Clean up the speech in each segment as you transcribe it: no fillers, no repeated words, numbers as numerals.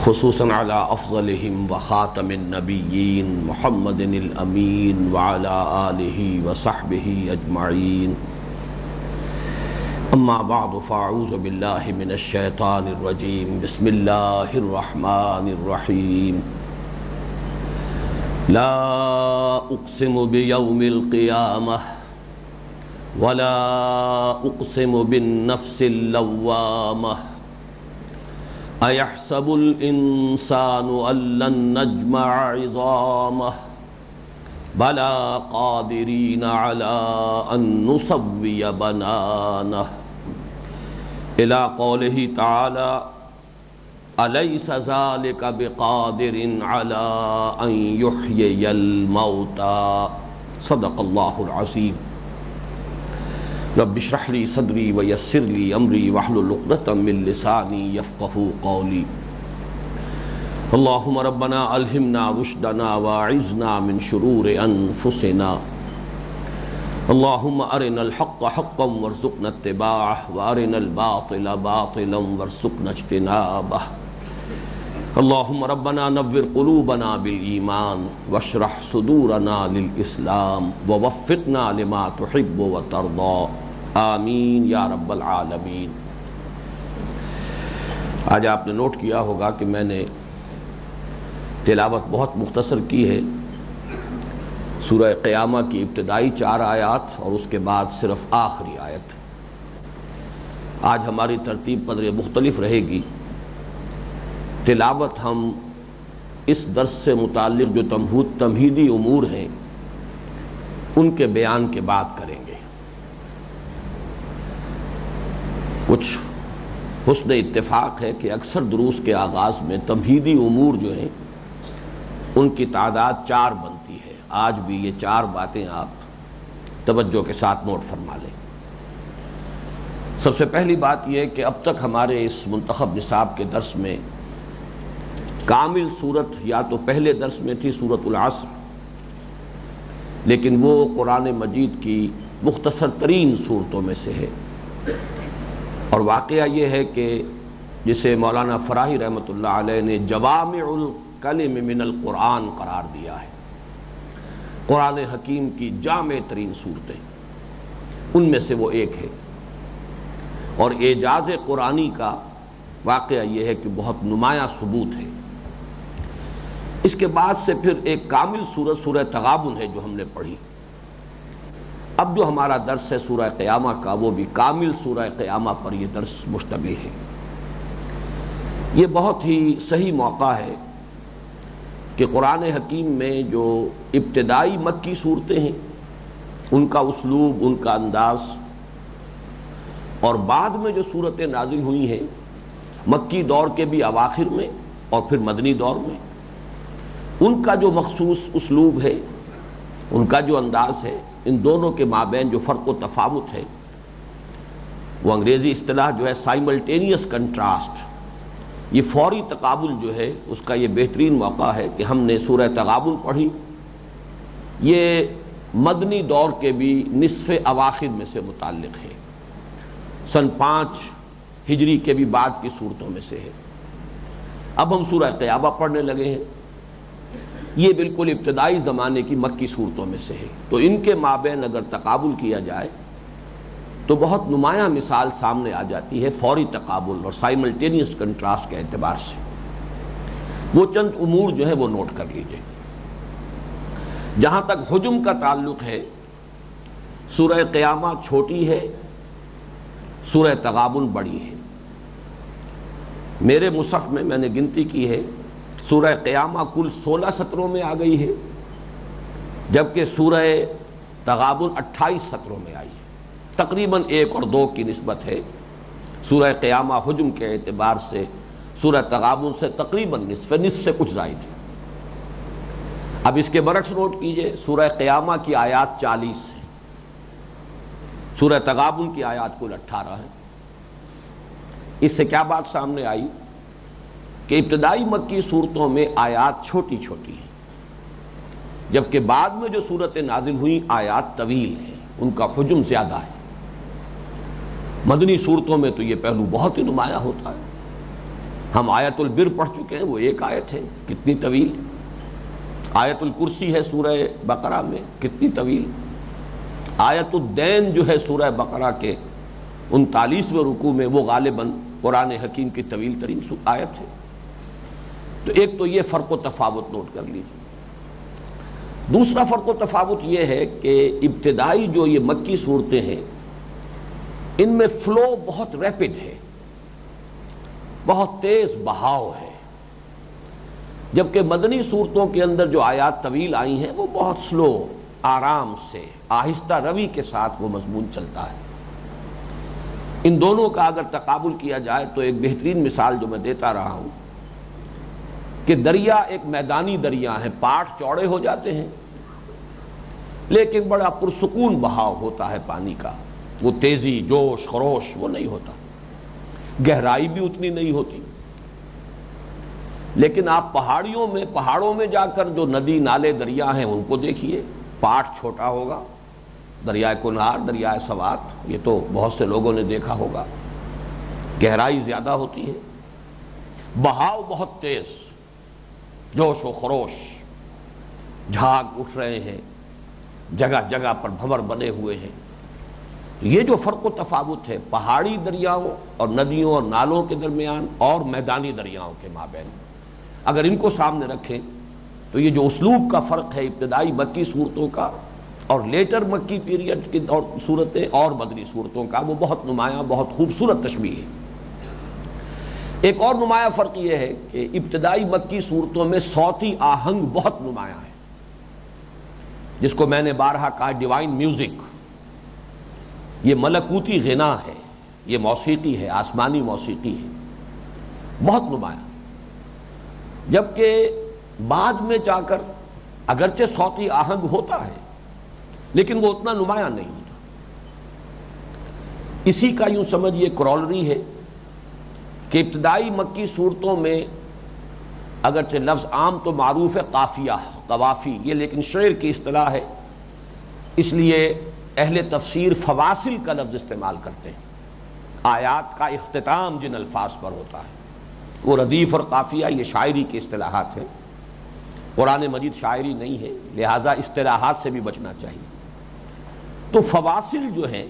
خصوصاً على افضلهم وخاتم النبیین محمد الامین وعلى آلہ وصحبہ اجمعین. اما بعد فاعوذ باللہ من الشیطان الرجیم. بسم اللہ الرحمن الرحیم. لا اقسم بیوم القیامہ ولا اقسم بالنفس اللوامہ ایحسب الانسان ان لن نجمع عظامہ بلا قادرین علی ان نسوی بنانہ الی قولہ تعالی الیس ذلک بقادر علی ان یحیی الموتی. صدق اللہ العظیم. رب اشرح لی صدری ویسر لی امری واحلل عقدۃ من لسانی یفقہوا قولی. اللہم ربنا الہمنا رشدنا واعذنا من شرور انفسنا. اللہم ارنا الحق حقا وارزقنا اتباعہ وارنا الباطل باطلا وارزقنا اجتنابہ. اللہم ربنا نور قلوبنا بالایمان واشرح صدورنا للاسلام ووفقنا لما تحب وترضى. آمین یا رب العالمین. آج آپ نے نوٹ کیا ہوگا کہ میں نے تلاوت بہت مختصر کی ہے سورہ قیامہ کی ابتدائی 4 آیات اور اس کے بعد صرف آخری آیت. آج ہماری ترتیب قدر مختلف رہے گی. تلاوت ہم اس درس سے متعلق جو تمہیدی امور ہیں ان کے بیان کے بعد کریں گے. کچھ حسن اتفاق ہے کہ اکثر دروس کے آغاز میں تمہیدی امور جو ہیں ان کی تعداد 4 بنتی ہے. آج بھی یہ 4 باتیں آپ توجہ کے ساتھ نوٹ فرما لیں. سب سے پہلی بات یہ کہ اب تک ہمارے اس منتخب نصاب کے درس میں کامل صورت یا تو پہلے درس میں تھی سورۃ العصر، لیکن وہ قرآن مجید کی مختصر ترین صورتوں میں سے ہے. اور واقعہ یہ ہے کہ جسے مولانا فراہی رحمۃ اللہ علیہ نے جوامع الکلم من القرآن قرار دیا ہے، قرآن حکیم کی جامع ترین صورتیں، ان میں سے وہ ایک ہے. اور اعجاز قرآنی کا واقعہ یہ ہے کہ بہت نمایاں ثبوت ہے. اس کے بعد سے پھر ایک کامل سورت سورہ تغابن ہے جو ہم نے پڑھی. اب جو ہمارا درس ہے سورہ قیامہ کا وہ بھی کامل سورہ قیامہ پر یہ درس مشتمل ہے. یہ بہت ہی صحیح موقع ہے کہ قرآن حکیم میں جو ابتدائی مکی صورتیں ہیں ان کا اسلوب، ان کا انداز، اور بعد میں جو صورتیں نازل ہوئی ہیں مکی دور کے بھی اواخر میں اور پھر مدنی دور میں، ان کا جو مخصوص اسلوب ہے، ان کا جو انداز ہے، ان دونوں کے مابین جو فرق و تفاوت ہے وہ انگریزی اصطلاح جو ہے سائملٹینیس کنٹراسٹ، یہ فوری تقابل جو ہے اس کا یہ بہترین موقع ہے کہ ہم نے سورہ تغابن پڑھی. یہ مدنی دور کے بھی نصف اواخر میں سے متعلق ہے، سن 5 ہجری کے بھی بعد کی صورتوں میں سے ہے. اب ہم سورہ قیامہ پڑھنے لگے ہیں. یہ بالکل ابتدائی زمانے کی مکی صورتوں میں سے ہے. تو ان کے مابین اگر تقابل کیا جائے تو بہت نمایاں مثال سامنے آ جاتی ہے فوری تقابل اور سائملٹینیس کنٹراسٹ کے اعتبار سے. وہ چند امور جو ہے وہ نوٹ کر لیجئے. جہاں تک حجم کا تعلق ہے سورہ قیامہ چھوٹی ہے، سورہ تغابن بڑی ہے. میرے مصحف میں نے گنتی کی ہے سورہ قیامہ کل 16 سطروں میں آ گئی ہے، جبکہ سورہ تغابن 28 سطروں میں آئی ہے. تقریباً 1 اور 2 کی نسبت ہے. سورہ قیامہ حجم کے اعتبار سے سورہ تغابن سے تقریباً نصف سے کچھ زائد ہے. اب اس کے برعکس نوٹ کیجئے، سورہ قیامہ کی آیات 40 ہیں، سورہ تغابن کی آیات کل 18 ہیں. اس سے کیا بات سامنے آئی کہ ابتدائی مکی صورتوں میں آیات چھوٹی چھوٹی ہیں، جبکہ بعد میں جو صورتیں نازل ہوئیں آیات طویل ہیں، ان کا حجم زیادہ ہے. مدنی صورتوں میں تو یہ پہلو بہت ہی نمایاں ہوتا ہے. ہم آیت البر پڑھ چکے ہیں، وہ ایک آیت ہے، کتنی طویل. آیت الکرسی ہے سورہ بقرہ میں، کتنی طویل. آیت الدین جو ہے سورہ بقرہ کے 39ویں رکوع میں، وہ غالباً قرآن حکیم کی طویل ترین آیت ہے. تو ایک تو یہ فرق و تفاوت نوٹ کر لیجیے. دوسرا فرق و تفاوت یہ ہے کہ ابتدائی جو یہ مکی صورتیں ہیں ان میں فلو بہت ریپڈ ہے، بہت تیز بہاؤ ہے، جبکہ مدنی صورتوں کے اندر جو آیات طویل آئی ہیں وہ بہت سلو، آرام سے، آہستہ روی کے ساتھ وہ مضمون چلتا ہے. ان دونوں کا اگر تقابل کیا جائے تو ایک بہترین مثال جو میں دیتا رہا ہوں کہ دریا ایک میدانی دریا ہے، پاٹ چوڑے ہو جاتے ہیں لیکن بڑا پرسکون بہاؤ ہوتا ہے پانی کا، وہ تیزی، جوش، خروش وہ نہیں ہوتا، گہرائی بھی اتنی نہیں ہوتی. لیکن آپ پہاڑوں میں جا کر جو ندی نالے دریا ہیں ان کو دیکھیے، پاٹ چھوٹا ہوگا، دریائے کنہار، دریائے سوات، یہ تو بہت سے لوگوں نے دیکھا ہوگا، گہرائی زیادہ ہوتی ہے، بہاؤ بہت تیز، جوش و خروش، جھاگ اٹھ رہے ہیں، جگہ جگہ پر بھنور بنے ہوئے ہیں. یہ جو فرق و تفاوت ہے پہاڑی دریاؤں اور ندیوں اور نالوں کے درمیان اور میدانی دریاؤں کے مابین، اگر ان کو سامنے رکھیں تو یہ جو اسلوب کا فرق ہے ابتدائی مکی صورتوں کا اور لیٹر مکی پیریڈ کی صورتیں اور مدنی صورتوں کا، وہ بہت نمایاں، بہت خوبصورت تشبیہ ہے. ایک اور نمایاں فرق یہ ہے کہ ابتدائی مکی صورتوں میں صوتی آہنگ بہت نمایاں ہے، جس کو میں نے بارہا کہا ڈیوائن میوزک. یہ ملکوتی غنا ہے، یہ موسیقی ہے، آسمانی موسیقی ہے، بہت نمایاں. جبکہ بعد میں جا کر اگرچہ صوتی آہنگ ہوتا ہے لیکن وہ اتنا نمایاں نہیں ہوتا. اسی کا یوں سمجھیے کرولری ہے کہ ابتدائی مکی صورتوں میں اگرچہ لفظ عام تو معروف ہے قافیہ، قوافی، یہ لیکن شعر کی اصطلاح ہے، اس لیے اہل تفسیر فواصل کا لفظ استعمال کرتے ہیں. آیات کا اختتام جن الفاظ پر ہوتا ہے وہ ردیف اور قافیہ، یہ شاعری کی اصطلاحات ہیں. قرآن مجید شاعری نہیں ہے، لہذا اصطلاحات سے بھی بچنا چاہیے. تو فواصل جو ہیں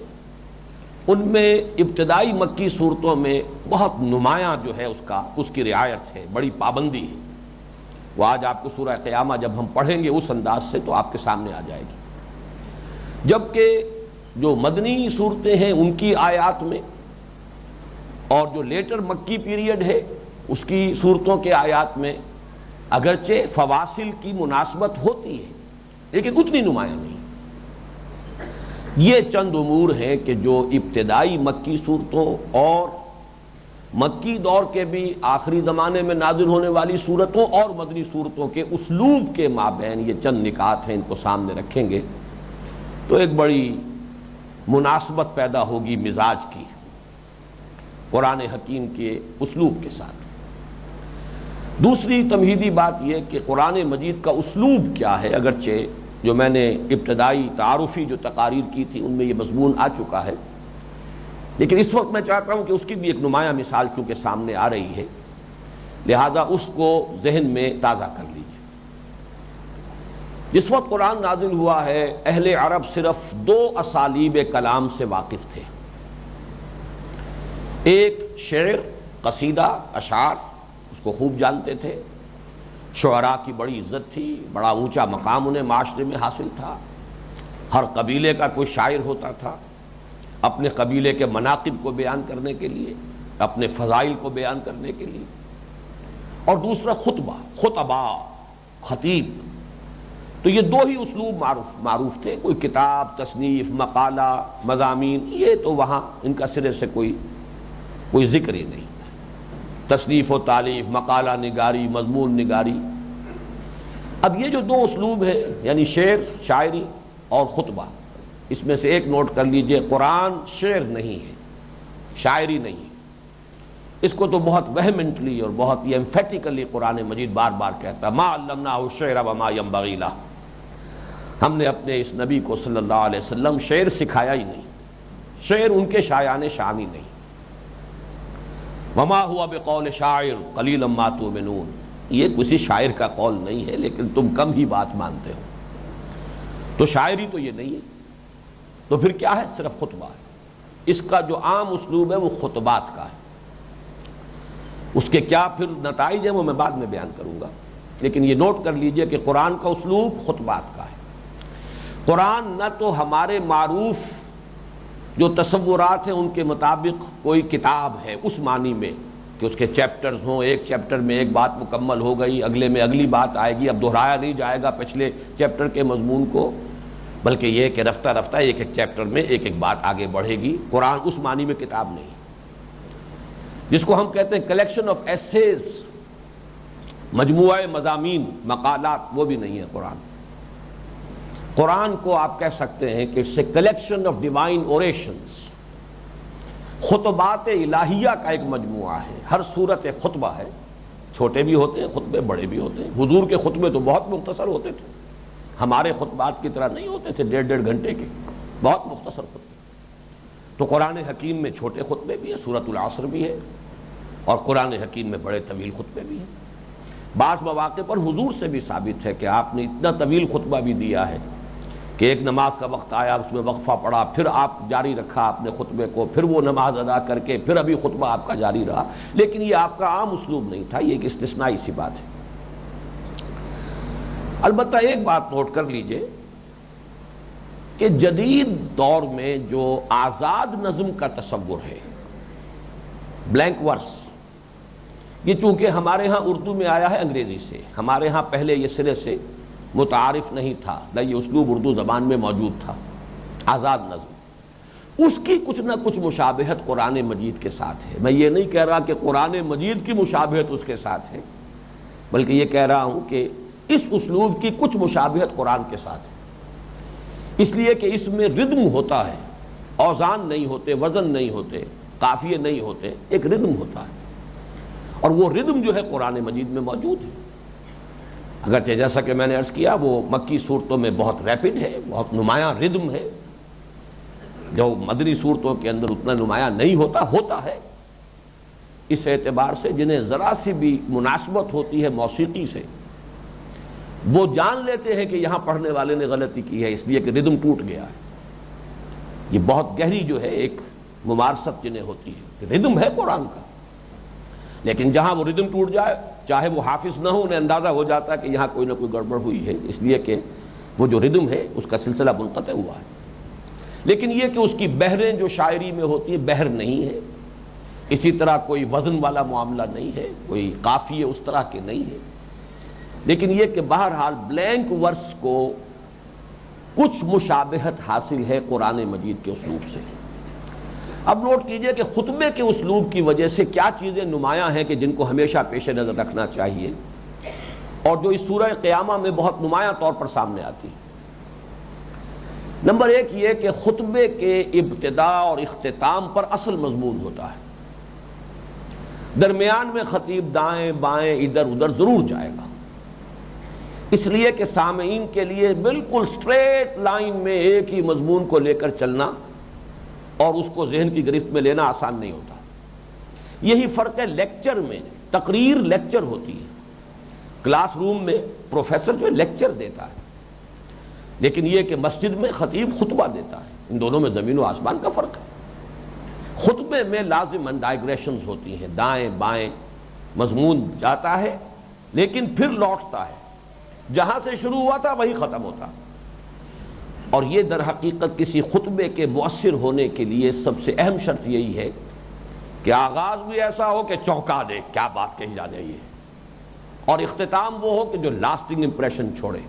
ان میں ابتدائی مکی صورتوں میں بہت نمایاں جو ہے اس کی رعایت ہے، بڑی پابندی ہے. وہ آج آپ کو سورہ قیامہ جب ہم پڑھیں گے اس انداز سے تو آپ کے سامنے آ جائے گی. جبکہ جو مدنی صورتیں ہیں ان کی آیات میں اور جو لیٹر مکی پیریڈ ہے اس کی صورتوں کے آیات میں اگرچہ فواصل کی مناسبت ہوتی ہے لیکن اتنی نمایاں نہیں. یہ چند امور ہیں کہ جو ابتدائی مکی صورتوں اور مکی دور کے بھی آخری زمانے میں نازل ہونے والی صورتوں اور مدنی صورتوں کے اسلوب کے مابین یہ چند نکات ہیں، ان کو سامنے رکھیں گے تو ایک بڑی مناسبت پیدا ہوگی مزاج کی قرآن حکیم کے اسلوب کے ساتھ. دوسری تمہیدی بات یہ کہ قرآن مجید کا اسلوب کیا ہے، اگرچہ جو میں نے ابتدائی تعارفی جو تقاریر کی تھی ان میں یہ مضمون آ چکا ہے، لیکن اس وقت میں چاہتا ہوں کہ اس کی بھی ایک نمایاں مثال چونکہ سامنے آ رہی ہے، لہذا اس کو ذہن میں تازہ کر لیجیے. جس وقت قرآن نازل ہوا ہے اہل عرب صرف 2 اسالیب کلام سے واقف تھے. ایک شعر، قصیدہ، اشعار، اس کو خوب جانتے تھے. شعراء کی بڑی عزت تھی، بڑا اونچا مقام انہیں معاشرے میں حاصل تھا. ہر قبیلے کا کوئی شاعر ہوتا تھا اپنے قبیلے کے مناقب کو بیان کرنے کے لیے، اپنے فضائل کو بیان کرنے کے لیے. اور دوسرا خطبہ، خطیب. تو یہ 2 ہی اسلوب معروف تھے. کوئی کتاب، تصنیف، مقالہ، مضامین، یہ تو وہاں ان کا سرے سے کوئی ذکر ہی نہیں. تصنیف و تالیف، مقالہ نگاری، مضمون نگاری. اب یہ جو 2 اسلوب ہیں یعنی شعر، شاعری اور خطبہ، اس میں سے ایک نوٹ کر لیجئے، قرآن شعر نہیں ہے، شاعری نہیں ہے. اس کو تو بہت وہیمنٹلی اور بہت ہی ایمفیٹیکلی قرآن مجید بار بار کہتا، ما علمناہ الشعر وما ينبغی لہ. ہم نے اپنے اس نبی کو صلی اللہ علیہ وسلم شعر سکھایا ہی نہیں، شعر ان کے شایان شان ہی نہیں. وما ہوا بقول شاعر قلیلا ما تؤمنون، یہ کسی شاعر کا قول نہیں ہے لیکن تم کم ہی بات مانتے ہو۔ تو شاعری تو یہ نہیں ہے، تو پھر کیا ہے؟ صرف خطبہ ہے۔ اس کا جو عام اسلوب ہے وہ خطبات کا ہے۔ اس کے کیا پھر نتائج ہیں وہ میں بعد میں بیان کروں گا، لیکن یہ نوٹ کر لیجئے کہ قرآن کا اسلوب خطبات کا ہے۔ قرآن نہ تو ہمارے معروف جو تصورات ہیں ان کے مطابق کوئی کتاب ہے اس معنی میں کہ اس کے چیپٹرز ہوں، ایک چیپٹر میں ایک بات مکمل ہو گئی، اگلے میں اگلی بات آئے گی، اب دہرایا نہیں جائے گا پچھلے چیپٹر کے مضمون کو، بلکہ یہ کہ رفتہ رفتہ ایک ایک چیپٹر میں ایک ایک بات آگے بڑھے گی۔ قرآن اس معنی میں کتاب نہیں، جس کو ہم کہتے ہیں کلیکشن آف ایسیز، مجموعہ مضامین، مقالات، وہ بھی نہیں ہے قرآن۔ قرآن کو آپ کہہ سکتے ہیں کہ it's a collection of divine orations, خطبات الہیہ کا ایک مجموعہ ہے۔ ہر صورت ایک خطبہ ہے، چھوٹے بھی ہوتے ہیں خطبے، بڑے بھی ہوتے ہیں۔ حضور کے خطبے تو بہت مختصر ہوتے تھے، ہمارے خطبات کی طرح نہیں ہوتے تھے 1.5 گھنٹے کے، بہت مختصر خطبے۔ تو قرآن حکیم میں چھوٹے خطبے بھی ہیں، سورۃ العصر بھی ہے، اور قرآن حکیم میں بڑے طویل خطبے بھی ہیں۔ بعض مواقع پر حضور سے بھی ثابت ہے کہ آپ نے اتنا طویل خطبہ بھی دیا ہے کہ ایک نماز کا وقت آیا، اس میں وقفہ پڑا، پھر آپ جاری رکھا اپنے خطبے کو، پھر وہ نماز ادا کر کے پھر ابھی خطبہ آپ کا جاری رہا، لیکن یہ آپ کا عام اسلوب نہیں تھا، یہ ایک استثنائی سی بات ہے۔ البتہ ایک بات نوٹ کر لیجئے کہ جدید دور میں جو آزاد نظم کا تصور ہے، بلینک ورس، یہ چونکہ ہمارے ہاں اردو میں آیا ہے انگریزی سے، ہمارے ہاں پہلے یہ سرے سے متعارف نہیں تھا، نہ یہ اسلوب اردو زبان میں موجود تھا، آزاد نظم، اس کی کچھ نہ کچھ مشابہت قرآن مجید کے ساتھ ہے۔ میں یہ نہیں کہہ رہا کہ قرآن مجید کی مشابہت اس کے ساتھ ہے، بلکہ یہ کہہ رہا ہوں کہ اس اسلوب کی کچھ مشابہت قرآن کے ساتھ ہے، اس لیے کہ اس میں ردم ہوتا ہے، اوزان نہیں ہوتے، وزن نہیں ہوتے، قافیے نہیں ہوتے، ایک ردم ہوتا ہے، اور وہ ردم جو ہے قرآن مجید میں موجود ہے۔ اگرچہ جیسا کہ میں نے عرض کیا وہ مکی صورتوں میں بہت ریپڈ ہے، بہت نمایاں ردم ہے، جو مدنی صورتوں کے اندر اتنا نمایاں نہیں ہوتا ہے، اس اعتبار سے جنہیں ذرا سی بھی مناسبت ہوتی ہے موسیقی سے، وہ جان لیتے ہیں کہ یہاں پڑھنے والے نے غلطی کی ہے، اس لیے کہ ردم ٹوٹ گیا ہے۔ یہ بہت گہری جو ہے ایک ممارست جنہیں ہوتی ہے کہ ردم ہے قرآن کا، لیکن جہاں وہ ردم ٹوٹ جائے، چاہے وہ حافظ نہ ہو، انہیں اندازہ ہو جاتا ہے کہ یہاں کوئی نہ کوئی گڑبڑ ہوئی ہے، اس لیے کہ وہ جو ردم ہے اس کا سلسلہ منقطع ہوا ہے۔ لیکن یہ کہ اس کی بحریں جو شاعری میں ہوتی ہیں بحر نہیں ہے، اسی طرح کوئی وزن والا معاملہ نہیں ہے، کوئی قافیے اس طرح کے نہیں ہے، لیکن یہ کہ بہرحال بلینک ورس کو کچھ مشابہت حاصل ہے قرآن مجید کے اسلوب سے۔ اب نوٹ کیجئے کہ خطبے کے اسلوب کی وجہ سے کیا چیزیں نمایاں ہیں کہ جن کو ہمیشہ پیش نظر رکھنا چاہیے، اور جو اس سورہ قیامہ میں بہت نمایاں طور پر سامنے آتی ہے۔ نمبر 1 یہ کہ خطبے کے ابتدا اور اختتام پر اصل مضمون ہوتا ہے، درمیان میں خطیب دائیں بائیں ادھر ادھر ضرور جائے گا، اس لیے کہ سامعین کے لیے بالکل سٹریٹ لائن میں ایک ہی مضمون کو لے کر چلنا اور اس کو ذہن کی گرفت میں لینا آسان نہیں ہوتا۔ یہی فرق ہے لیکچر میں، تقریر لیکچر ہوتی ہے، کلاس روم میں پروفیسر جو لیکچر دیتا ہے، لیکن یہ کہ مسجد میں خطیب خطبہ دیتا ہے، ان دونوں میں زمین و آسمان کا فرق ہے۔ خطبے میں لازماً ڈائگریشنز ہوتی ہیں، دائیں بائیں مضمون جاتا ہے لیکن پھر لوٹتا ہے، جہاں سے شروع ہوا تھا وہی ختم ہوتا، اور یہ در حقیقت کسی خطبے کے مؤثر ہونے کے لیے سب سے اہم شرط یہی ہے کہ آغاز بھی ایسا ہو کہ چونکا دے، کیا بات کہی جا رہی ہے، اور اختتام وہ ہو کہ جو لاسٹنگ امپریشن چھوڑے،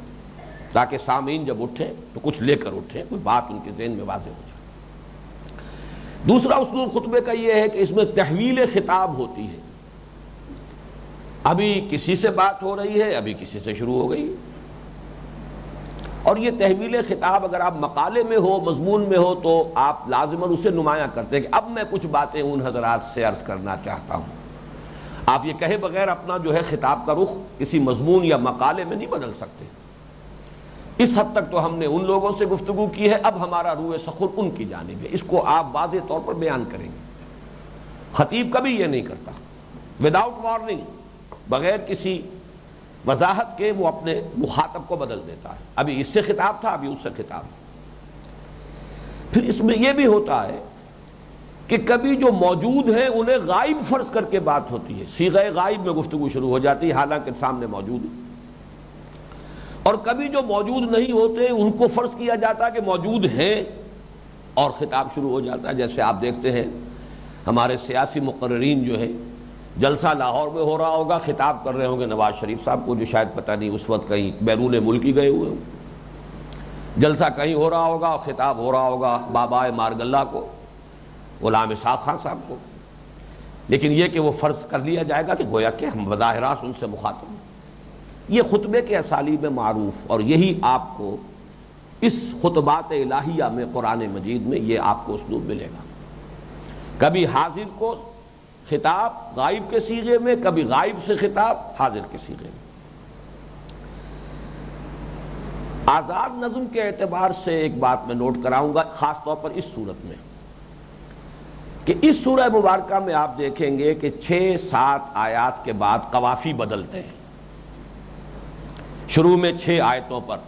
تاکہ سامعین جب اٹھیں تو کچھ لے کر اٹھیں، کوئی بات ان کے ذہن میں واضح ہو جائے۔ دوسرا اسلوب خطبے کا یہ ہے کہ اس میں تحویل خطاب ہوتی ہے، ابھی کسی سے بات ہو رہی ہے، ابھی کسی سے شروع ہو گئی، اور یہ تحویل خطاب اگر آپ مقالے میں ہو، مضمون میں ہو، تو آپ لازماً اسے نمایاں کرتے ہیں کہ اب میں کچھ باتیں ان حضرات سے عرض کرنا چاہتا ہوں۔ آپ یہ کہے بغیر اپنا جو ہے خطاب کا رخ کسی مضمون یا مقالے میں نہیں بدل سکتے۔ اس حد تک تو ہم نے ان لوگوں سے گفتگو کی ہے، اب ہمارا روح سخن ان کی جانب ہے، اس کو آپ واضح طور پر بیان کریں گے۔ خطیب کبھی یہ نہیں کرتا، وداؤٹ وارننگ، بغیر کسی وضاحت کے وہ اپنے مخاطب کو بدل دیتا ہے، ابھی اس سے خطاب تھا، ابھی اس سے خطاب تھا۔ پھر اس میں یہ بھی ہوتا ہے کہ کبھی جو موجود ہیں انہیں غائب فرض کر کے بات ہوتی ہے، صیغہ غائب میں گفتگو شروع ہو جاتی ہے حالانکہ سامنے موجود ہے، اور کبھی جو موجود نہیں ہوتے ان کو فرض کیا جاتا ہے کہ موجود ہیں اور خطاب شروع ہو جاتا ہے۔ جیسے آپ دیکھتے ہیں ہمارے سیاسی مقررین جو ہیں، جلسہ لاہور میں ہو رہا ہوگا، خطاب کر رہے ہوں گے نواز شریف صاحب کو، جو شاید پتہ نہیں اس وقت کہیں بیرون ملک ہی گئے ہوئے ہوں، جلسہ کہیں ہو رہا ہوگا اور خطاب ہو رہا ہوگا بابا مارگلہ کو، غلام اسحاق خان صاحب کو، لیکن یہ کہ وہ فرض کر لیا جائے گا کہ گویا کہ ہم بظاہر راست ان سے مخاطب ہیں۔ یہ خطبے کے اسالیب میں معروف، اور یہی آپ کو اس خطبات الہیہ میں قرآن مجید میں یہ آپ کو اسلوب ملے گا، کبھی حاضر کو خطاب غائب کے صیغے میں، کبھی غائب سے خطاب حاضر کے صیغے میں۔ آزاد نظم کے اعتبار سے ایک بات میں نوٹ کراؤں گا، خاص طور پر اس صورت میں، کہ اس سورہ مبارکہ میں آپ دیکھیں گے کہ 6-7 آیات کے بعد قوافی بدلتے ہیں۔ شروع میں 6 آیتوں پر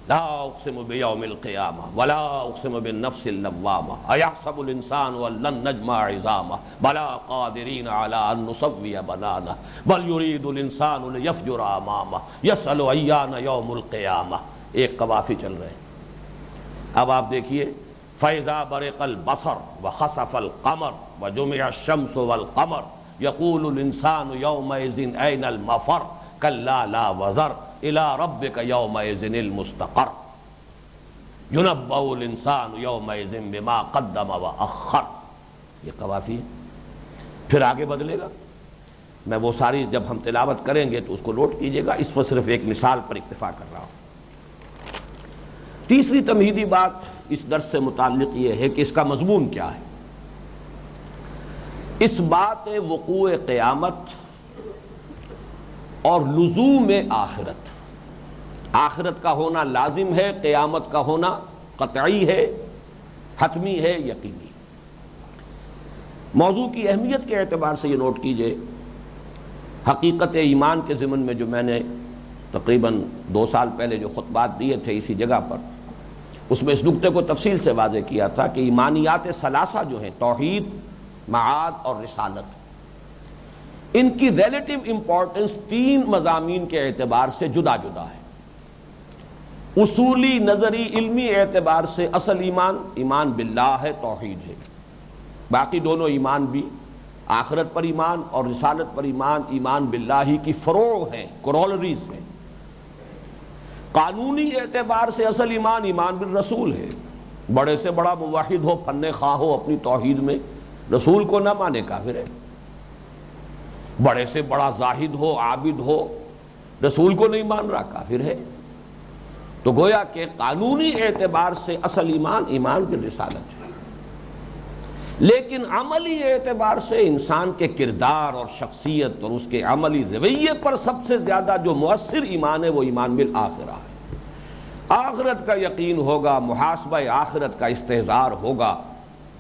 لا اقسم بیوم القیامہ ولا اقسم بالنفس اللوامہ ایحسب الانسان ان لن نجمع عظامہ بلا قادرین علی ان نسوی بنانہ بل یرید الانسان لیفجر امامہ یسأل ایان یوم القیامہ۔ ایک قوافی چل رہے ہیں۔ اب آپ دیکھیے فَإِذَا بَرِقَ الْبَصَرُ وَخَسَفَ الْقَمَرُ وَجُمِعَ الشَّمْسُ وَالْقَمَرُ يَقُولُ الْإِنسَانُ يَوْمَئِذٍ أَيْنَ الْمَفَرُّ كَلَّا لَا وَزَرَ إِلَىٰ رَبِّكَ يَوْمَئِذٍ الْمُسْتَقَرُّ يُنَبَّأُ الْإِنسَانُ يَوْمَئِذٍ بِمَا قَدَّمَ وَأَخَّرَ۔ یہ قوافی ہے، پھر آگے بدلے گا۔ میں وہ ساری جب ہم تلاوت کریں گے تو اس کو نوٹ کیجئے گا، اس وقت صرف ایک مثال پر اکتفا کر رہا ہوں۔ تیسری تمہیدی بات اس درس سے متعلق یہ ہے کہ اس کا مضمون کیا ہے۔ اس بات وقوع قیامت اور لزوم آخرت، آخرت کا ہونا لازم ہے، قیامت کا ہونا قطعی ہے، حتمی ہے، یقینی۔ موضوع کی اہمیت کے اعتبار سے یہ نوٹ کیجئے، حقیقت ایمان کے ضمن میں جو میں نے تقریباً 2 سال پہلے جو خطبات دیے تھے اسی جگہ پر، اس میں اس نکتے کو تفصیل سے واضح کیا تھا کہ ایمانیات ثلاثہ جو ہیں، توحید، معاد اور رسالت، ان کی ریلیٹیو امپورٹنس 3 مضامین کے اعتبار سے جدا جدا ہے۔ اصولی، نظری، علمی اعتبار سے اصل ایمان، ایمان باللہ ہے، توحید ہے۔ باقی دونوں ایمان بھی، آخرت پر ایمان اور رسالت پر ایمان، ایمان باللہ کی فروع ہیں، کرولریز ہیں۔ قانونی اعتبار سے اصل ایمان، ایمان بالرسول ہے۔ بڑے سے بڑا موحد ہو، فن خواہ ہو اپنی توحید میں، رسول کو نہ مانے کافر ہے۔ بڑے سے بڑا زاہد ہو، عابد ہو، رسول کو نہیں مان رہا، کافر ہے۔ تو گویا کہ قانونی اعتبار سے اصل ایمان، ایمان بالرسالت ہے، لیکن عملی اعتبار سے انسان کے کردار اور شخصیت اور اس کے عملی رویے پر سب سے زیادہ جو مؤثر ایمان ہے وہ ایمان بالآخرہ ہے۔ آخرت کا یقین ہوگا، محاسبہ آخرت کا استحضار ہوگا،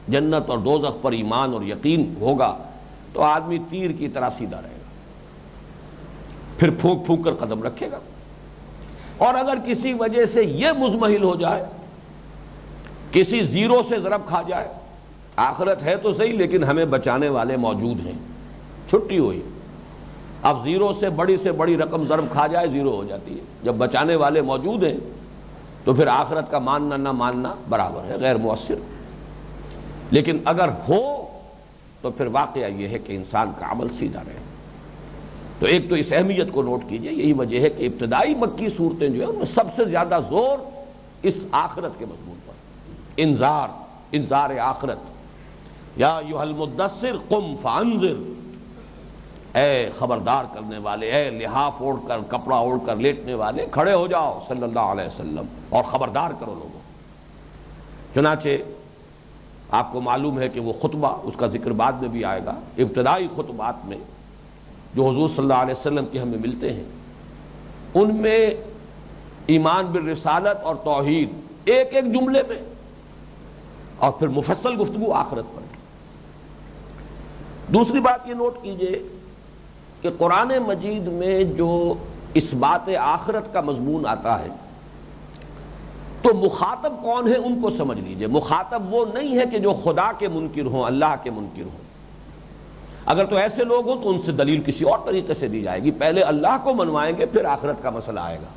جنت اور دوزخ پر ایمان اور یقین ہوگا، تو آدمی تیر کی طرح سیدھا رہے گا، پھر پھونک پھونک کر قدم رکھے گا۔ اور اگر کسی وجہ سے یہ مزمحل ہو جائے، کسی زیرو سے ضرب کھا جائے، آخرت ہے تو صحیح لیکن ہمیں بچانے والے موجود ہیں، چھٹی ہوئی، اب زیرو سے بڑی رقم ضرب کھا جائے، زیرو ہو جاتی ہے۔ جب بچانے والے موجود ہیں تو پھر آخرت کا ماننا نہ ماننا برابر ہے، غیر مؤثر۔ لیکن اگر ہو تو پھر واقعہ یہ ہے کہ انسان کا عمل سیدھا رہے۔ تو ایک تو اس اہمیت کو نوٹ کیجئے، یہی وجہ ہے کہ ابتدائی مکی صورتیں جو ہیں ان میں سب سے زیادہ زور اس آخرت کے مضمون پر، انذار آخرت۔ یا ایھا المدثر قم فانذر، اے خبردار کرنے والے، اے لحاف اوڑھ کر، کپڑا اوڑھ کر لیٹنے والے، کھڑے ہو جاؤ صلی اللہ علیہ وسلم اور خبردار کرو لوگوں۔ چنانچہ آپ کو معلوم ہے کہ وہ خطبہ، اس کا ذکر بعد میں بھی آئے گا، ابتدائی خطبات میں جو حضور صلی اللہ علیہ وسلم کی ہمیں ملتے ہیں، ان میں ایمان بالرسالت اور توحید ایک ایک جملے میں، اور پھر مفصل گفتگو آخرت پر۔ دوسری بات یہ نوٹ کیجئے کہ قرآن مجید میں جو اس بات آخرت کا مضمون آتا ہے تو مخاطب کون ہے ان کو سمجھ لیجئے. مخاطب وہ نہیں ہے کہ جو خدا کے منکر ہوں، اللہ کے منکر ہوں. اگر تو ایسے لوگ ہوں تو ان سے دلیل کسی اور طریقے سے دی جائے گی، پہلے اللہ کو منوائیں گے پھر آخرت کا مسئلہ آئے گا.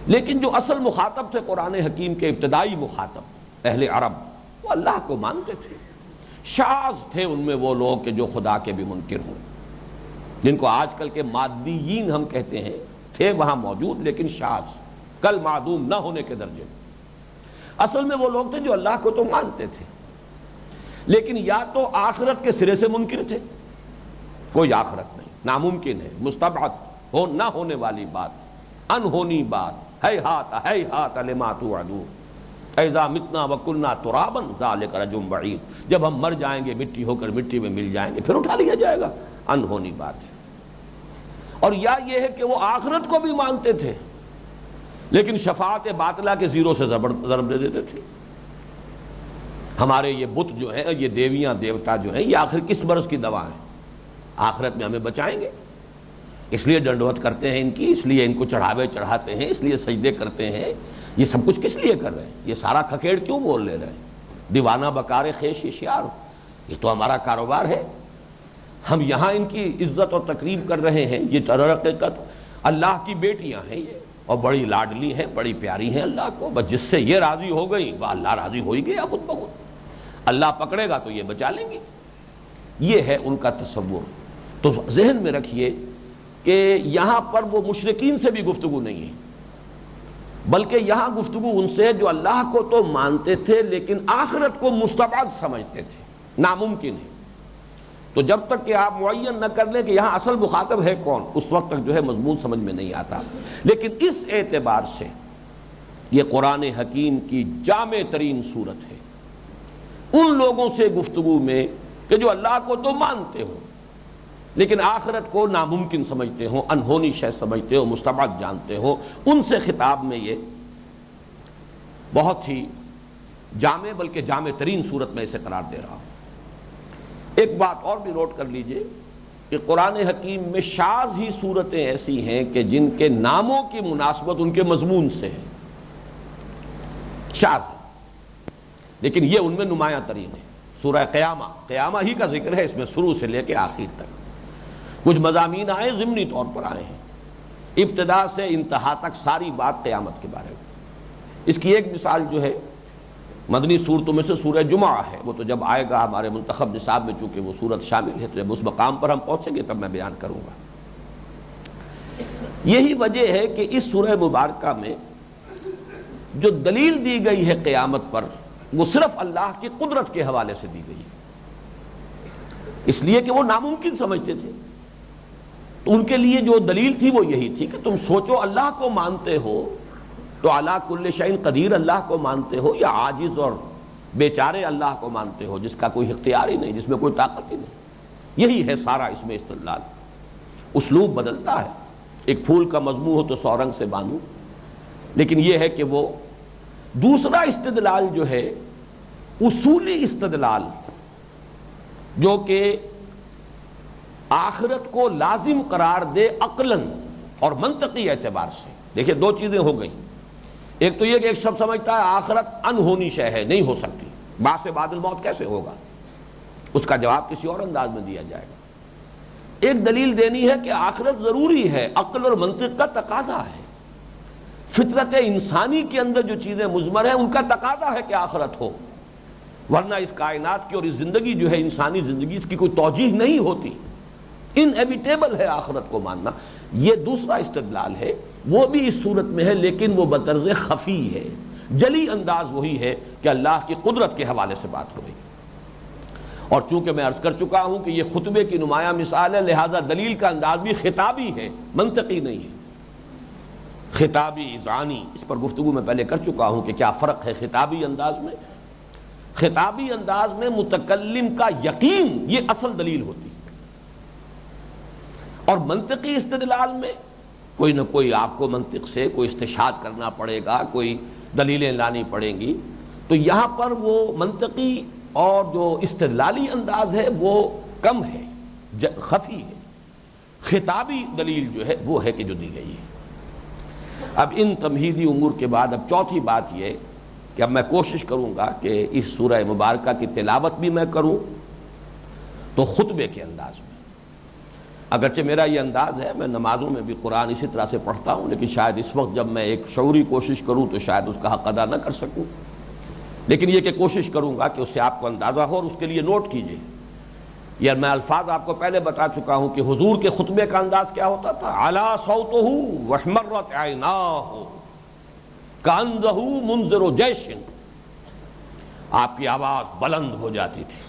لیکن جو اصل مخاطب تھے قرآن حکیم کے ابتدائی مخاطب اہل عرب، وہ اللہ کو مانتے تھے. شاذ تھے ان میں وہ لوگ کہ جو خدا کے بھی منکر ہوں، جن کو آج کل کے مادیین ہم کہتے ہیں، تھے وہاں موجود لیکن شاذ، کل معدوم نہ ہونے کے درجے. اصل میں وہ لوگ تھے جو اللہ کو تو مانتے تھے لیکن یا تو آخرت کے سرے سے منکر تھے، کوئی آخرت نہیں، ناممکن ہے، مستبعد ہو نہ ہونے والی بات، انہونی بات، ہیہات لما توعدون اذا متنا وکلنا ترابا ذلک رجع بعید. جب ہم مر جائیں گے، مٹی ہو کر مٹی میں مل جائیں گے، پھر اٹھا لیا جائے گا، انہونی بات ہے. اور یا یہ ہے کہ وہ آخرت کو بھی مانتے تھے لیکن شفاعت باطلہ کے زیرو سے ضرب دے دیتے تھے. ہمارے یہ بت جو ہیں، یہ دیویاں دیوتا جو ہیں، یہ آخر کس برس کی دوا ہیں؟ آخرت میں ہمیں بچائیں گے، اس لیے ڈنڈوت کرتے ہیں ان کی، اس لیے ان کو چڑھاوے چڑھاتے ہیں، اس لیے سجدے کرتے ہیں. یہ سب کچھ کس لیے کر رہے ہیں؟ یہ سارا کھکیڑ کیوں بول لے رہے ہیں؟ دیوانہ بکار خیش اشیار، یہ تو ہمارا کاروبار ہے. ہم یہاں ان کی عزت اور تکریم کر رہے ہیں. یہ حقیقت اللہ کی بیٹیاں ہیں یہ، اور بڑی لاڈلی ہیں، بڑی پیاری ہیں اللہ کو. بس جس سے یہ راضی ہو گئی وہ اللہ راضی ہو ہی گیا خود بخود. اللہ پکڑے گا تو یہ بچا لیں گی. یہ ہے ان کا تصور. تو ذہن میں رکھیے کہ یہاں پر وہ مشرکین سے بھی گفتگو نہیں ہے، بلکہ یہاں گفتگو ان سے جو اللہ کو تو مانتے تھے لیکن آخرت کو مستبعد سمجھتے تھے، ناممکن ہے. تو جب تک کہ آپ معین نہ کر لیں کہ یہاں اصل مخاطب ہے کون، اس وقت تک جو ہے مضمون سمجھ میں نہیں آتا. لیکن اس اعتبار سے یہ قرآن حکیم کی جامع ترین صورت ہے ان لوگوں سے گفتگو میں کہ جو اللہ کو تو مانتے ہو لیکن آخرت کو ناممکن سمجھتے ہو، انہونی شے سمجھتے ہو، مستبعد جانتے ہو. ان سے خطاب میں یہ بہت ہی جامع، بلکہ جامع ترین صورت میں اسے قرار دے رہا ہوں. ایک بات اور بھی نوٹ کر لیجئے کہ قرآن حکیم میں شاذ ہی صورتیں ایسی ہیں کہ جن کے ناموں کی مناسبت ان کے مضمون سے ہے. شاذ ہے لیکن یہ ان میں نمایاں ترین ہے. سورہ قیامہ ہی کا ذکر ہے اس میں شروع سے لے کے آخر تک. کچھ مضامین آئے ضمنی طور پر آئے ہیں، ابتدا سے انتہا تک ساری بات قیامت کے بارے میں. اس کی ایک مثال جو ہے مدنی صورتوں میں سے سورہ جمعہ ہے. وہ تو جب آئے گا ہمارے منتخب نصاب میں، چونکہ وہ صورت شامل ہے، تو جب اس مقام پر ہم پہنچیں گے تب میں بیان کروں گا. یہی وجہ ہے کہ اس سورہ مبارکہ میں جو دلیل دی گئی ہے قیامت پر وہ صرف اللہ کی قدرت کے حوالے سے دی گئی، اس لیے کہ وہ ناممکن سمجھتے تھے. تو ان کے لیے جو دلیل تھی وہ یہی تھی کہ تم سوچو اللہ کو مانتے ہو تو علی کل شیء قدیر اللہ کو مانتے ہو، یا عاجز اور بیچارے اللہ کو مانتے ہو جس کا کوئی اختیار ہی نہیں، جس میں کوئی طاقت ہی نہیں. یہی ہے سارا اس میں استدلال. اسلوب بدلتا ہے، ایک پھول کا مضمون ہو تو 100 رنگ سے بانو، لیکن یہ ہے کہ وہ دوسرا استدلال جو ہے اصولی استدلال جو کہ آخرت کو لازم قرار دے عقلاً اور منطقی اعتبار سے. دیکھیں دو چیزیں ہو گئیں. ایک تو یہ کہ ایک شخص سمجھتا ہے آخرت انہونی شے ہے، نہیں ہو سکتی، بعد سے بعد الموت کیسے ہوگا، اس کا جواب کسی اور انداز میں دیا جائے گا. ایک دلیل دینی ہے کہ آخرت ضروری ہے، عقل اور منطق کا تقاضا ہے. فطرت انسانی کے اندر جو چیزیں مضمر ہیں ان کا تقاضا ہے کہ آخرت ہو، ورنہ اس کائنات کی اور اس زندگی جو ہے انسانی زندگی، اس کی کوئی توجیہ نہیں ہوتی. انیویٹیبل ہے آخرت کو ماننا. یہ دوسرا استدلال ہے، وہ بھی اس صورت میں ہے لیکن وہ بطرز خفی ہے. جلی انداز وہی ہے کہ اللہ کی قدرت کے حوالے سے بات ہو رہی ہے. اور چونکہ میں عرض کر چکا ہوں کہ یہ خطبے کی نمایاں مثال ہے، لہذا دلیل کا انداز بھی خطابی ہے، منطقی نہیں ہے. خطابی اذعانی، اس پر گفتگو میں پہلے کر چکا ہوں کہ کیا فرق ہے خطابی انداز میں. خطابی انداز میں متکلم کا یقین یہ اصل دلیل ہوتی ہے، اور منطقی استدلال میں کوئی نہ کوئی آپ کو منطق سے کوئی استشہاد کرنا پڑے گا، کوئی دلیلیں لانی پڑیں گی. تو یہاں پر وہ منطقی اور جو استدلالی انداز ہے وہ کم ہے، خفی ہے۔ خطابی دلیل جو ہے وہ ہے کہ جو دی گئی ہے۔ اب ان تمہیدی امور کے بعد اب چوتھی بات یہ کہ اب میں کوشش کروں گا کہ اس سورہ مبارکہ کی تلاوت بھی میں کروں تو خطبے کے انداز میں۔ اگرچہ میرا یہ انداز ہے، میں نمازوں میں بھی قرآن اسی طرح سے پڑھتا ہوں، لیکن شاید اس وقت جب میں ایک شعوری کوشش کروں تو شاید اس کا حق ادا نہ کر سکوں، لیکن یہ کہ کوشش کروں گا کہ اس سے آپ کو اندازہ ہو، اور اس کے لیے نوٹ کیجئے۔ یہ میں الفاظ آپ کو پہلے بتا چکا ہوں کہ حضور کے خطبے کا انداز کیا ہوتا تھا، عَلَى صَوْتُهُ وَاحْمَرَّتْ عَيْنَاهُ كَأَنَّهُ مُنذِرُ جَيْشٍ، آپ کی آواز بلند ہو جاتی تھی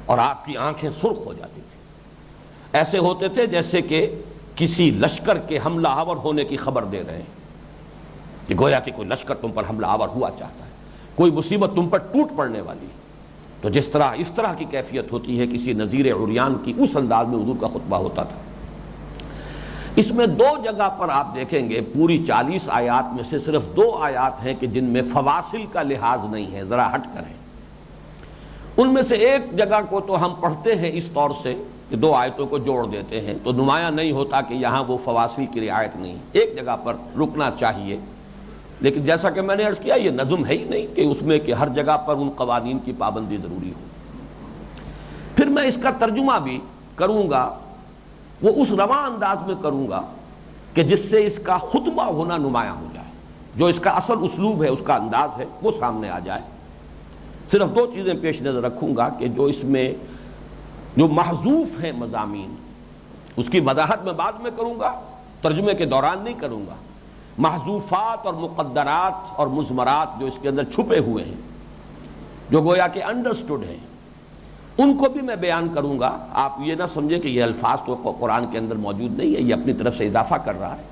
اور آپ کی آنکھیں سرخ ہو جاتی تھی، ایسے ہوتے تھے جیسے کہ کسی لشکر کے حملہ آور ہونے کی خبر دے رہے ہیں، کہ گویا کہ کوئی لشکر تم پر حملہ آور ہوا چاہتا ہے، کوئی مصیبت تم پر ٹوٹ پڑنے والی ہے۔ تو جس طرح اس طرح کی کیفیت ہوتی ہے کسی نذیر عریان کی، اس انداز میں حضور کا خطبہ ہوتا تھا۔ اس میں دو جگہ پر آپ دیکھیں گے پوری 40 آیات میں سے صرف 2 آیات ہیں کہ جن میں فواصل کا لحاظ نہیں ہے، ذرا ہٹ کر ہیں۔ ان میں سے ایک جگہ کو تو ہم پڑھتے ہیں اس طور سے کہ 2 آیتوں کو جوڑ دیتے ہیں، تو نمایاں نہیں ہوتا کہ یہاں وہ فواصل کی رعایت نہیں، ایک جگہ پر رکنا چاہیے، لیکن جیسا کہ میں نے عرض کیا یہ نظم ہے ہی نہیں کہ اس میں کہ ہر جگہ پر ان قوانین کی پابندی ضروری ہو۔ پھر میں اس کا ترجمہ بھی کروں گا، وہ اس رواں انداز میں کروں گا کہ جس سے اس کا خطبہ ہونا نمایاں ہو جائے، جو اس کا اصل اسلوب ہے، اس کا انداز ہے، وہ سامنے آ جائے۔ صرف 2 چیزیں پیش نظر رکھوں گا کہ جو اس میں جو محذوف ہیں مضامین، اس کی وضاحت میں بعد میں کروں گا، ترجمے کے دوران نہیں کروں گا۔ محذوفات اور مقدرات اور مضمرات جو اس کے اندر چھپے ہوئے ہیں، جو گویا کہ انڈرسٹوڈ ہیں، ان کو بھی میں بیان کروں گا۔ آپ یہ نہ سمجھیں کہ یہ الفاظ تو قرآن کے اندر موجود نہیں ہے، یہ اپنی طرف سے اضافہ کر رہا ہے،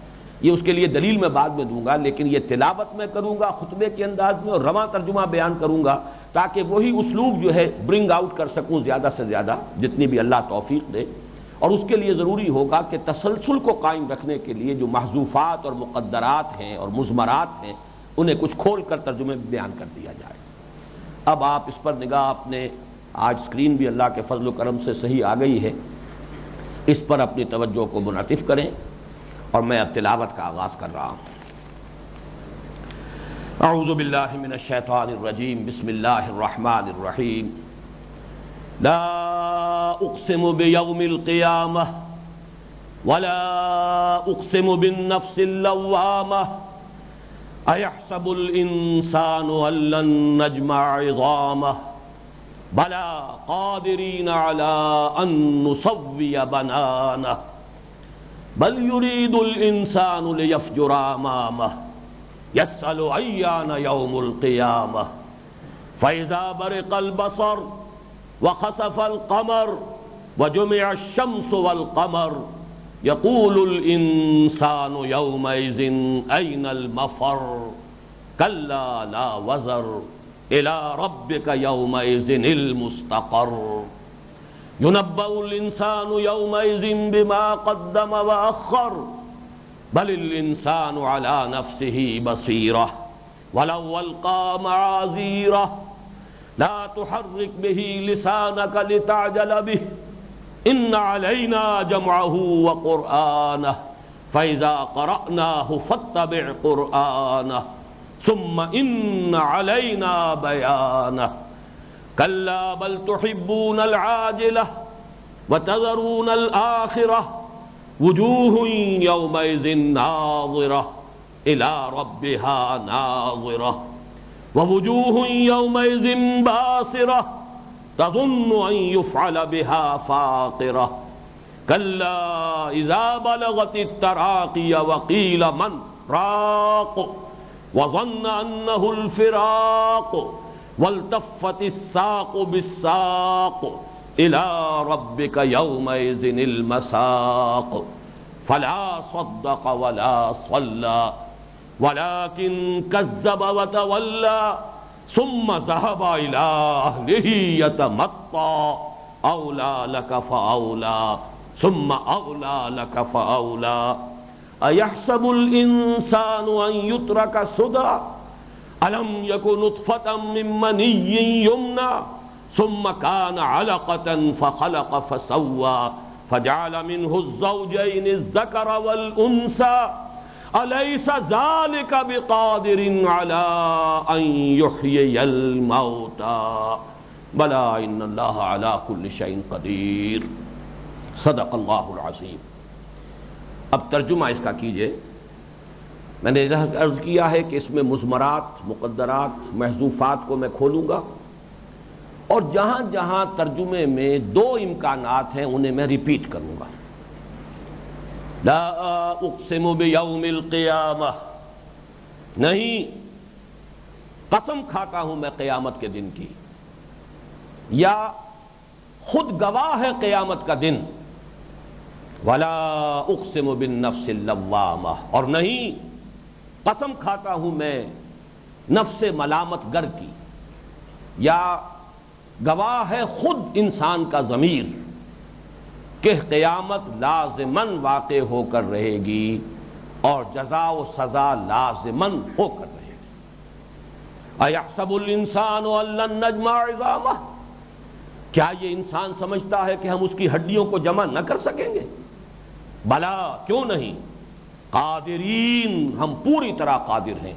یہ اس کے لیے دلیل میں بعد میں دوں گا، لیکن یہ تلاوت میں کروں گا خطبے کے انداز میں، اور رواں ترجمہ بیان کروں گا تاکہ وہی اسلوب جو ہے برنگ آؤٹ کر سکوں زیادہ سے زیادہ، جتنی بھی اللہ توفیق دے۔ اور اس کے لیے ضروری ہوگا کہ تسلسل کو قائم رکھنے کے لیے جو محذوفات اور مقدرات ہیں اور مضمرات ہیں، انہیں کچھ کھول کر ترجمے بیان کر دیا جائے۔ اب آپ اس پر نگاہ اپنے، آج اسکرین بھی اللہ کے فضل و کرم سے صحیح آ گئی ہے، اس پر اپنی توجہ کو منعطف کریں، اور میں اب تلاوت کا آغاز کر رہا ہوں۔ اعوذ باللہ من الشیطان الرجیم، بسم اللہ الرحمن الرحیم۔ لا اقسم بیوم القیامہ ولا اقسم بالنفس اللوامہ ایحسب الانسان ان لن نجمع عظامہ بلا قادرین علی ان نسوی بنانہ بل یرید الانسان لیفجر امامہ یسأل ایان یوم القیامہ فاذا برق البصر وخسف القمر وجمع الشمس والقمر يقول الإنسان يومئذ أين المفر كلا لا وزر إلى ربك يومئذ المستقر ينبأ الإنسان يومئذ بما قدم وأخر بل الإنسان على نفسه بصيرة ولو ألقى معاذيره لا تحرك به لسانك لتعجل به إن علينا جمعه وقرآنه فإذا قرأناه فاتبع قرآنه ثم إن علينا بيانه كلا بل تحبون العاجلة وتذرون الآخرة وجوه يومئذ ناظرة إلى ربها ناظرة ووجوه يومئذ باسرة تظن أن يفعل بها فاقرة كلا إذا بلغت التراقي وقيل من راق وظن أنه الفراق والتفت الساق بالساق إلى ربك يومئذ المساق فلا صدق ولا صلى ولكن كذب وتولى ثم ذهب إلى أهله يتمطى أولى لك فأولى ثم أولى لك فأولى أيحسب الإنسان أن يترك سدى ألم يكن نطفة من مني يمنى ثم كان علقة فخلق فسوى فجعل منه الزوجين الذكر والأنثى أليس ذلك بقادر على أن يحيي الموتى بلى إن الله على كل شيء قدير صدق اللہ العظیم۔ اب ترجمہ اس کا کیجئے۔ میں نے عرض کیا ہے کہ اس میں مضمرات، مقدرات، محذوفات کو میں کھولوں گا، اور جہاں جہاں ترجمے میں دو امکانات ہیں انہیں میں ریپیٹ کروں گا۔ لا اقسم بیوم القیامہ، نہیں، قسم کھاتا ہوں میں قیامت کے دن کی، یا خود گواہ ہے قیامت کا دن۔ ولا اقسم بالنفس اللوامہ، اور نہیں قسم کھاتا ہوں میں نفس ملامت گر کی، یا گواہ ہے خود انسان کا ضمیر کہ قیامت لازماً واقع ہو کر رہے گی اور جزا و سزا لازماً ہو کر رہے گی۔ اَيَحْسَبُ الْإِنسَانُ أَن لَّن نَّجْمَعَ عِظَامَهُ، کیا یہ انسان سمجھتا ہے کہ ہم اس کی ہڈیوں کو جمع نہ کر سکیں گے؟ بلا، کیوں نہیں، قادرین، ہم پوری طرح قادر ہیں،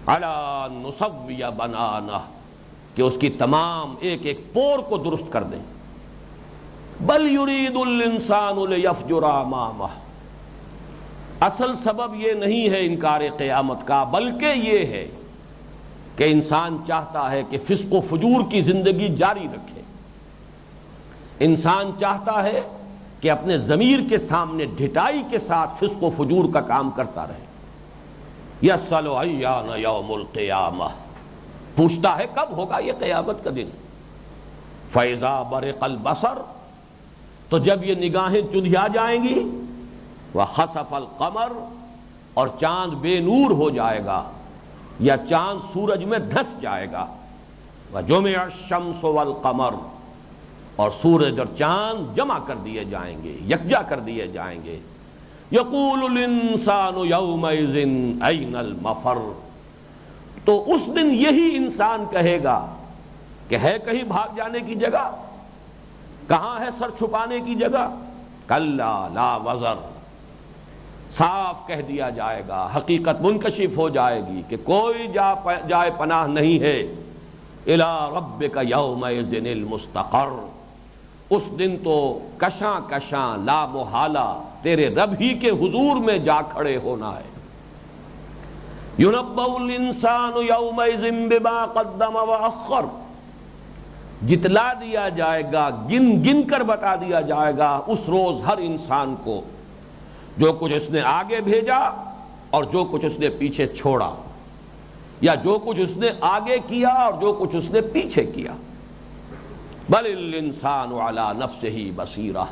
عَلَىٰ أَن نُّسَوِّيَ بَنَانَهُ، کہ اس کی تمام ایک ایک پور کو درست کر دیں۔ بل یرید الانسان لیفجر امامہ، اصل سبب یہ نہیں ہے انکار قیامت کا، بلکہ یہ ہے کہ انسان چاہتا ہے کہ فسق و فجور کی زندگی جاری رکھے، انسان چاہتا ہے کہ اپنے ضمیر کے سامنے ڈھٹائی کے ساتھ فسق و فجور کا کام کرتا رہے۔ یسأل ایان یوم القیامہ، پوچھتا ہے کب ہوگا یہ قیامت کا دن۔ فَإِذَا بَرِقَ الْبَصَرُ، تو جب یہ نگاہیں چندھیا جائیں گی، وَخَسَفَ الْقَمَرُ، اور چاند بے نور ہو جائے گا، یا چاند سورج میں دھس جائے گا، وَجُمِعَ الشَّمْسُ وَالْقَمَرُ، اور سورج اور چاند جمع کر دیے جائیں گے، یکجا کر دیے جائیں گے۔ يَقُولُ الْإِنسَانُ يَوْمَئِذٍ أَيْنَ الْمَفَرُّ، تو اس دن یہی انسان کہے گا کہ ہے کہیں بھاگ جانے کی جگہ، کہاں ہے سر چھپانے کی جگہ؟ کلا لا وزر، صاف کہہ دیا جائے گا، حقیقت منکشف ہو جائے گی کہ کوئی جائے پناہ نہیں ہے۔ الی ربک یومئذ المستقر، اس دن تو کشاں کشاں لا محالہ تیرے رب ہی کے حضور میں جا کھڑے ہونا ہے۔ یُنَبَّأُ الْإِنسَانُ يَوْمَئِذٍ بِمَا قَدَّمَ وَأَخَّرَ، جتلا دیا جائے گا، گن گن کر بتا دیا جائے گا اس روز ہر انسان کو جو کچھ اس نے آگے بھیجا اور جو کچھ اس نے پیچھے چھوڑا، یا جو کچھ اس نے آگے کیا اور جو کچھ اس نے پیچھے کیا۔ بل الانسان علی نفسہ بصیرہ،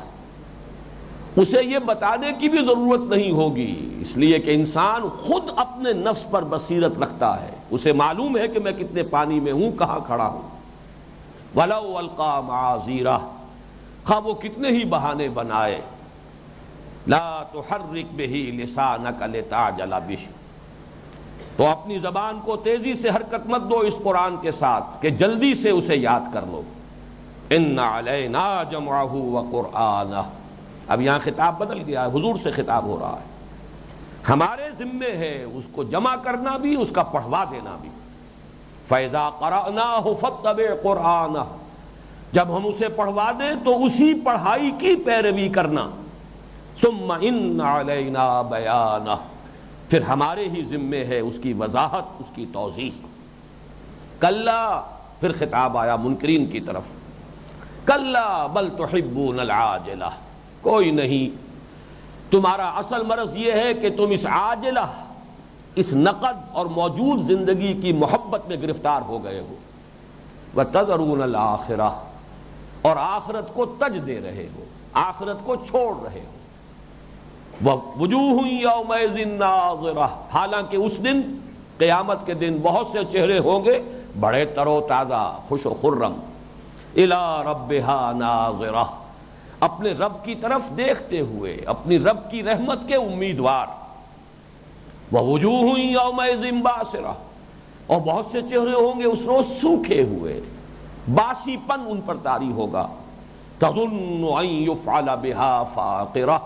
اسے یہ بتانے کی بھی ضرورت نہیں ہوگی، اس لیے کہ انسان خود اپنے نفس پر بصیرت رکھتا ہے، اسے معلوم ہے کہ میں کتنے پانی میں ہوں، کہاں کھڑا ہوں۔ وَلَوْ أَلْقَىٰ مَعَاذِيرَهُ، خواہ وہ کتنے ہی بہانے بنائے، لَا تُحَرِّكْ بِهِ لِسَانَكَ لِتَعْجَلَ بِهِ، تو اپنی زبان کو تیزی سے حرکت مت دو اس قرآن کے ساتھ کہ جلدی سے اسے یاد کر لو۔ إِنَّ عَلَيْنَا جَمْعَهُ وَقُرْآنَهُ، اب یہاں خطاب بدل گیا ہے، حضور سے خطاب ہو رہا ہے، ہمارے ذمے ہے اس کو جمع کرنا بھی، اس کا پڑھوا دینا بھی۔ فَإِذَا قَرَأْنَاهُ فَاتَّبِعْ قُرْآنَهُ، جب ہم اسے پڑھوا دیں تو اسی پڑھائی کی پیروی کرنا۔ ثُمَّ إِنَّ عَلَيْنَا بَيَانَهُ، پھر ہمارے ہی ذمے ہے اس کی وضاحت، اس کی توضیح۔ کلا، پھر خطاب آیا منکرین کی طرف، کلا بل تحبون العاجلہ، کوئی نہیں، تمہارا اصل مرض یہ ہے کہ تم اس عاجلہ، اس نقد اور موجود زندگی کی محبت میں گرفتار ہو گئے ہو۔ وَتَذَرُونَ الْآخِرَةَ، اور آخرت کو تج دے رہے ہو، آخرت کو چھوڑ رہے ہو۔ وَوُجُوهٌ يَوْمَئِذٍ نَاظِرَةٌ، حالانکہ اس دن، قیامت کے دن، بہت سے چہرے ہوں گے بڑے تر و تازہ، خوش و خرم۔ إِلَىٰ رَبِّهَا نَاظِرَةٌ، اپنے رب کی طرف دیکھتے ہوئے، اپنی رب کی رحمت کے امیدوار۔ وَوُجُوهٌ يَوْمَئِذٍ بَاسِرَةٌ، اور بہت سے چہرے ہوں گے اس روز سوکھے ہوئے، باسی پن ان پر طاری ہوگا. تظن ان یفعل بها فاقرہ،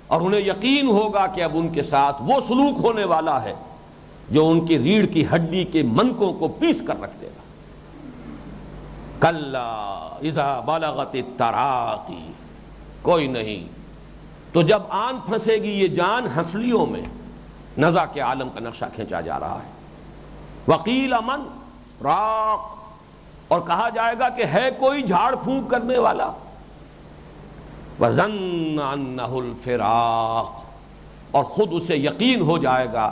اور انہیں یقین ہوگا کہ اب ان کے ساتھ وہ سلوک ہونے والا ہے جو ان کی ریڑھ کی ہڈی کے منکوں کو پیس کر رکھ دے گا. کلا اذا بلغت التراقی، کوئی نہیں، تو جب آن پھنسے گی یہ جان ہنسلیوں میں، نزع کے عالم کا نقشہ کھینچا جا رہا ہے. وقیل من راق، اور کہا جائے گا کہ ہے کوئی جھاڑ پھونک کرنے والا. وظن انہ الفراق، اور خود اسے یقین ہو جائے گا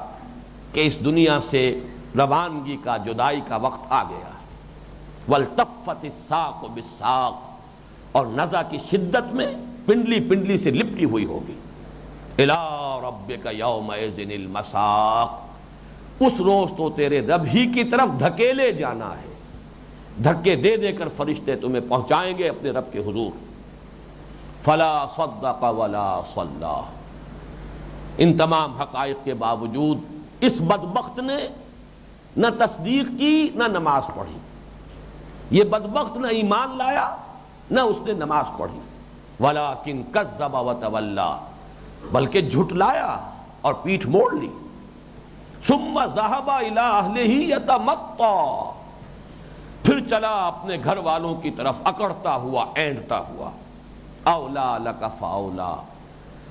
کہ اس دنیا سے روانگی کا، جدائی کا وقت آ گیا. والتفت الساق بالساق، اور نزع کی شدت میں پنڈلی پنڈلی سے لپٹی ہوئی ہوگی. الی ربک یومئذ المساق، اس روز تو تیرے رب ہی کی طرف دھکیلے جانا ہے، دھکے دے دے کر فرشتے تمہیں پہنچائیں گے اپنے رب کے حضور. فلا صدق ولا صلی، ان تمام حقائق کے باوجود اس بدبخت نے نہ تصدیق کی نہ نماز پڑھی. یہ بدبخت نہ ایمان لایا نہ اس نے نماز پڑھی. ولیکن کذب وتولی، بلکہ جھٹلایا اور پیٹھ موڑ لی. ثم ذهب الی اہلہ یتمطی، پھر چلا اپنے گھر والوں کی طرف اکڑتا ہوا، اینڈتا ہوا. اولا لک فاولا،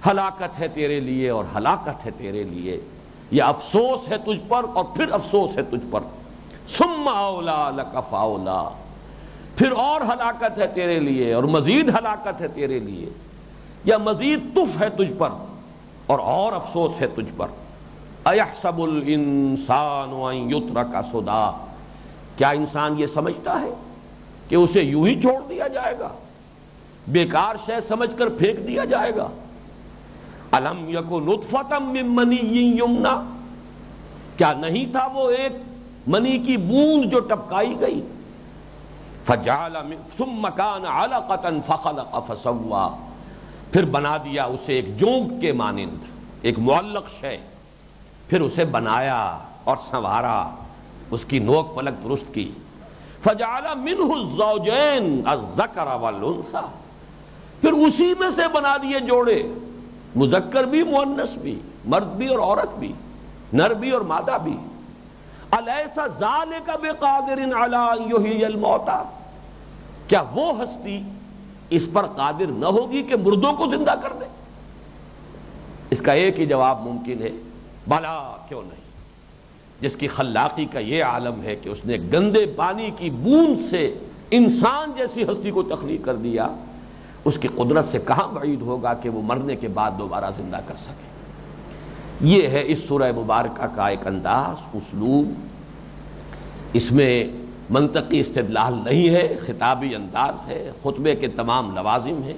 ہلاکت ہے تیرے لیے اور ہلاکت ہے تیرے لیے، یہ افسوس ہے تجھ پر اور پھر افسوس ہے تجھ پر. ثم اولا لک فاولا، پھر اور ہلاکت ہے تیرے لیے اور مزید ہلاکت ہے تیرے لیے، یا مزید تف ہے تجھ پر اور افسوس ہے تجھ پر. ایحسب الانسان ان یترک سدی، کیا انسان یہ سمجھتا ہے کہ اسے یوں ہی چھوڑ دیا جائے گا، بیکار شے سمجھ کر پھینک دیا جائے گا؟ الم یک نطفۃ من منی یمنی، کیا نہیں تھا وہ ایک منی کی بوند جو ٹپکائی گئی. فجعل ثم كان علقۃ فخلق فسوى، پھر بنا دیا اسے ایک جونک کے مانند، ایک معلق شے، پھر اسے بنایا اور سنوارا، اس کی نوک پلک درست کی. فجعل منہ الزوجین الذکر والانثی، پھر اسی میں سے بنا دیے جوڑے، مذکر بھی مؤنث بھی، مرد بھی اور عورت بھی، نر بھی اور مادہ بھی. الیس ذالک بقادر علی ان یحیی الموتى، کیا وہ ہستی اس پر قادر نہ ہوگی کہ مردوں کو زندہ کر دے؟ اس کا ایک ہی جواب ممکن ہے، بلا، کیوں نہیں. جس کی خلاقی کا یہ عالم ہے کہ اس نے گندے پانی کی بوند سے انسان جیسی ہستی کو تخلیق کر دیا، اس کی قدرت سے کہاں بعید ہوگا کہ وہ مرنے کے بعد دوبارہ زندہ کر سکے. یہ ہے اس سورہ مبارکہ کا ایک انداز، اسلوب. اس میں منطقی استدلال نہیں ہے، خطابی انداز ہے، خطبے کے تمام لوازم ہیں،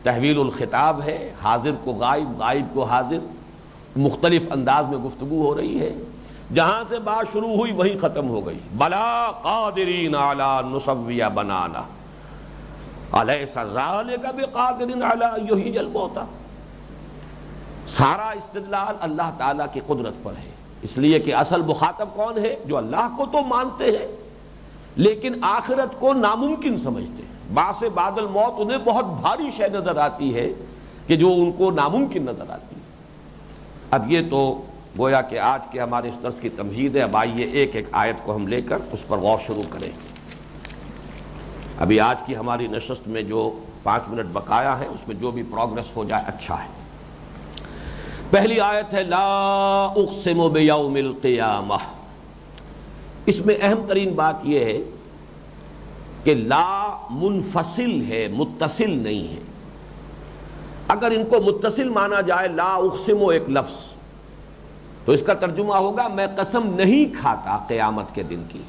تحویل الخطاب ہے، حاضر کو غائب، غائب کو حاضر، مختلف انداز میں گفتگو ہو رہی ہے. جہاں سے بات شروع ہوئی وہیں ختم ہو گئی. بلا قادرین علی نسوی بنانا، الیس ذالک بقادر علی ان یحیی الموتى. سارا استدلال اللہ تعالیٰ کی قدرت پر ہے، اس لیے کہ اصل مخاطب کون ہے؟ جو اللہ کو تو مانتے ہیں لیکن آخرت کو ناممکن سمجھتے ہیں. بعث بعد الموت انہیں بہت بھاری شے نظر آتی ہے کہ جو ان کو ناممکن نظر آتی ہے. اب یہ تو گویا کہ آج کے ہمارے اس درس کی تمہید ہے. اب آئیے ایک ایک آیت کو ہم لے کر اس پر غور شروع کریں. ابھی آج کی ہماری نشست میں جو 5 منٹ بقایا ہے اس میں جو بھی پروگرس ہو جائے اچھا ہے. پہلی آیت ہے لا اقسم بیوم القیامہ. اس میں اہم ترین بات یہ ہے کہ لا منفصل ہے، متصل نہیں ہے. اگر ان کو متصل مانا جائے لا اقسم ایک لفظ، تو اس کا ترجمہ ہوگا میں قسم نہیں کھاتا قیامت کے دن کی.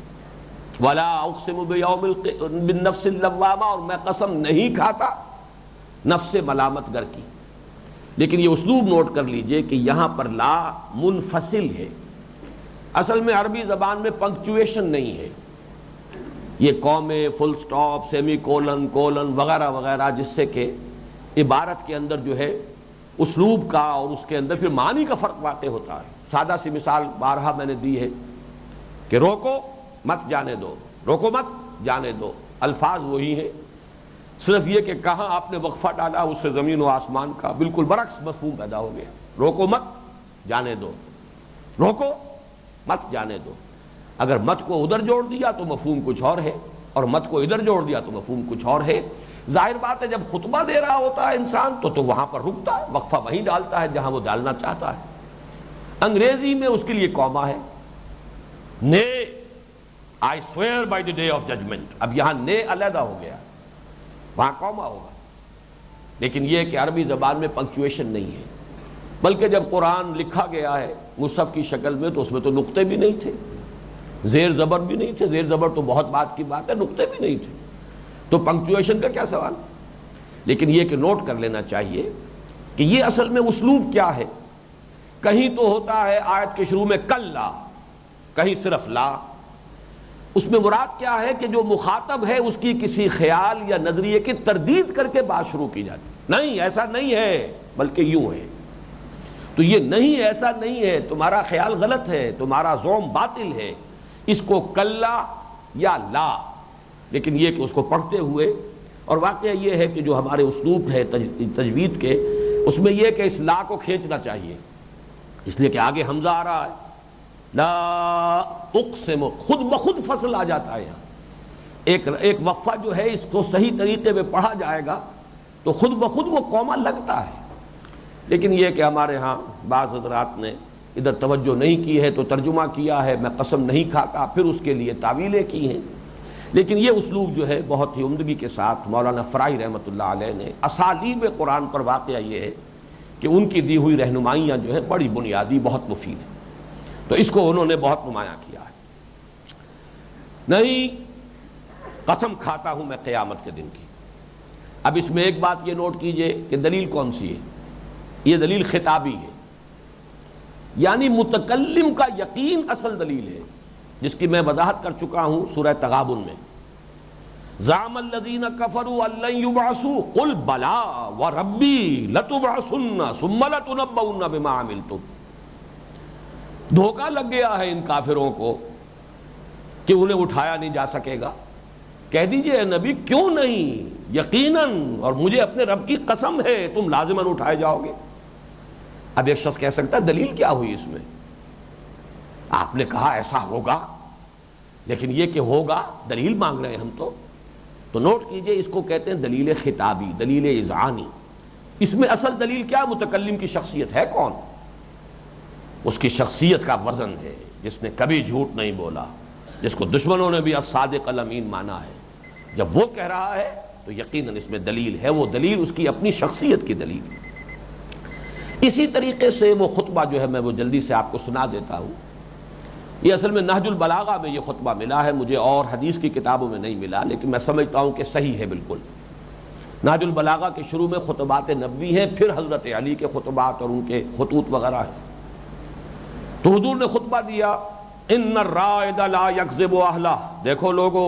ولا اقسم بیوم بالنفس اللوامہ، اور میں قسم نہیں کھاتا نفس ملامت گر کی. لیکن یہ اسلوب نوٹ کر لیجئے کہ یہاں پر لا منفصل ہے. اصل میں عربی زبان میں پنکچویشن نہیں ہے، یہ قومیں، فل سٹاپ، سیمی کولن، کولن وغیرہ وغیرہ، جس سے کہ عبارت کے اندر جو ہے اسلوب کا اور اس کے اندر پھر معنی کا فرق واقع ہوتا ہے. سادہ سی مثال بارہا میں نے دی ہے کہ روکو مت جانے دو، روکو مت جانے دو، الفاظ وہی ہیں، صرف یہ کہ کہاں آپ نے وقفہ ڈالا اس سے زمین و آسمان کا بالکل برعکس مفہوم پیدا ہو گیا۔ روکو مت، جانے دو، روکو مت، جانے دو۔ اگر مت کو ادھر جوڑ دیا تو مفہوم کچھ اور ہے، اور مت کو ادھر جوڑ دیا تو مفہوم کچھ اور ہے۔ ظاہر بات ہے جب خطبہ دے رہا ہوتا ہے انسان تو وہاں پر رکتا ہے، وقفہ وہیں ڈالتا ہے جہاں وہ ڈالنا چاہتا ہے۔ انگریزی میں اس کے لیے کوما ہے، نے I swear by the day of judgment، اب یہاں نے علیحدہ ہو گیا، وہاں کوما ہوگا۔ لیکن یہ کہ عربی زبان میں پنکچویشن نہیں ہے، بلکہ جب قرآن لکھا گیا ہے مصحف کی شکل میں تو اس میں تو نقطے بھی نہیں تھے، زیر زبر بھی نہیں تھے، زیر زبر تو بہت بات کی بات ہے، نقطے بھی نہیں تھے، تو پنکچویشن کا کیا سوال۔ لیکن یہ کہ نوٹ کر لینا چاہیے کہ یہ اصل میں اسلوب کیا ہے۔ کہیں تو ہوتا ہے آیت کے شروع میں کلا، کہیں صرف لا۔ اس میں مراد کیا ہے کہ جو مخاطب ہے اس کی کسی خیال یا نظریے کی تردید کر کے بات شروع کی جاتی، نہیں ایسا نہیں ہے بلکہ یوں ہے۔ تو یہ نہیں ایسا نہیں ہے، تمہارا خیال غلط ہے، تمہارا زعم باطل ہے، اس کو کلا یا لا۔ لیکن یہ کہ اس کو پڑھتے ہوئے، اور واقعہ یہ ہے کہ جو ہمارے اسلوب ہے تجوید کے، اس میں یہ کہ اس لا کو کھینچنا چاہیے، اس لیے کہ آگے حمزہ آ رہا ہے، لا اقسم، خود بخود فصل آ جاتا ہے یہاں۔ ایک وقفہ جو ہے اس کو صحیح طریقے میں پڑھا جائے گا تو خود بخود وہ کوما لگتا ہے۔ لیکن یہ کہ ہمارے ہاں بعض حضرات نے ادھر توجہ نہیں کی ہے تو ترجمہ کیا ہے میں قسم نہیں کھاتا، پھر اس کے لیے تعویلیں کی ہیں۔ لیکن یہ اسلوب جو ہے بہت ہی عمدگی کے ساتھ مولانا فرائی رحمۃ اللہ علیہ نے اسالیب قرآن پر، واقعہ یہ ہے کہ ان کی دی ہوئی رہنمائیاں جو ہے بڑی بنیادی، بہت مفید ہیں، تو اس کو انہوں نے بہت نمایاں کیا ہے۔ نہیں قسم کھاتا ہوں میں قیامت کے دن کی۔ اب اس میں ایک بات یہ نوٹ کیجئے کہ دلیل کون سی ہے، یہ دلیل خطابی ہے، یعنی متکلم کا یقین اصل دلیل ہے، جس کی میں وضاحت کر چکا ہوں سورہ تغابن میں۔ زعم الذین کفروا ان لن یبعثوا قل بلا وربی لتبعثن ثم لتنبؤن بما عملتم۔ دھوکہ لگ گیا ہے ان کافروں کو کہ انہیں اٹھایا نہیں جا سکے گا۔ کہہ دیجئے اے نبی کیوں نہیں، یقیناً اور مجھے اپنے رب کی قسم ہے تم لازماً اٹھائے جاؤ گے۔ اب ایک شخص کہہ سکتا ہے دلیل کیا ہوئی اس میں، آپ نے کہا ایسا ہوگا، لیکن یہ کہ ہوگا دلیل مانگ رہے ہیں ہم تو نوٹ کیجئے اس کو کہتے ہیں دلیل خطابی، دلیل اذعانی۔ اس میں اصل دلیل کیا، متکلم کی شخصیت ہے کون، اس کی شخصیت کا وزن ہے، جس نے کبھی جھوٹ نہیں بولا، جس کو دشمنوں نے بھی الصادق الامین مانا ہے۔ جب وہ کہہ رہا ہے تو یقیناً اس میں دلیل ہے، وہ دلیل اس کی اپنی شخصیت کی دلیل ہے۔ اسی طریقے سے وہ خطبہ جو ہے میں وہ جلدی سے آپ کو سنا دیتا ہوں۔ یہ اصل میں نہج البلاغہ میں یہ خطبہ ملا ہے مجھے، اور حدیث کی کتابوں میں نہیں ملا، لیکن میں سمجھتا ہوں کہ صحیح ہے بالکل۔ نہج البلاغہ کے شروع میں خطبات نبوی ہیں، پھر حضرت علی کے خطبات اور ان کے خطوط وغیرہ ہیں۔ تو حضور نے خطبہ دیا، ان الرائد لا یکذب اہلہ، دیکھو لوگو